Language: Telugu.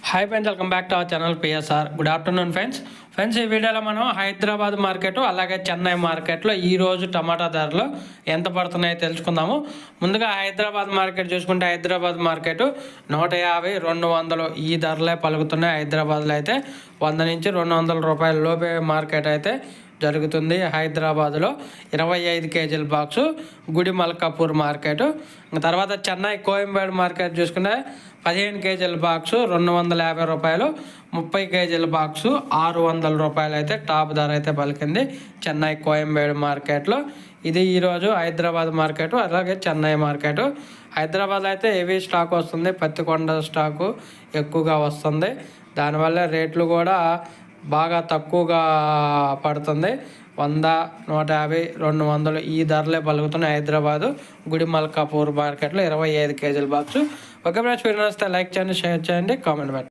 Hi friends, welcome back to our channel PSR. Good afternoon friends ఈ వీడియోలో మనం హైదరాబాద్ మార్కెట్ అలాగే చెన్నై మార్కెట్లో ఈరోజు టమాటా ధరలు ఎంత పడుతున్నాయో తెలుసుకుందాము. ముందుగా హైదరాబాద్ మార్కెట్ చూసుకుంటే హైదరాబాద్ మార్కెట్ 150, 200 ఈ ధరలే పలుకుతున్నాయి. హైదరాబాద్లో అయితే 100 నుంచి 200 రూపాయల లోపే మార్కెట్ అయితే జరుగుతుంది. హైదరాబాద్లో 25 కేజీల బాక్సు గుడి మల్కాపూర్ మార్కెట్. తర్వాత చెన్నై కోయంబేడు మార్కెట్ చూసుకుంటే 15 కేజీల బాక్సు 250 రూపాయలు, 30 కేజీల బాక్సు 600 రూపాయలు అయితే టాప్ ధర అయితే పలికింది చెన్నై కోయంబేడు మార్కెట్లో. ఇది ఈరోజు హైదరాబాద్ మార్కెట్ అలాగే చెన్నై మార్కెట్. హైదరాబాద్ అయితే హెవీ స్టాక్ వస్తుంది, పత్తికొండ స్టాకు ఎక్కువగా వస్తుంది. దానివల్ల రేట్లు కూడా బాగా తక్కువగా పడుతుంది. 100, 150, 200 ఈ ధరలే పలుకుతున్నాయి హైదరాబాదు గుడి మల్కాపూర్ మార్కెట్లో 25 కేజీల బాక్సు. ఓకే ఫ్రెండ్స్, వీడియో నచ్చితే లైక్ చేయండి, షేర్ చేయండి, కామెంట్ పెట్టండి.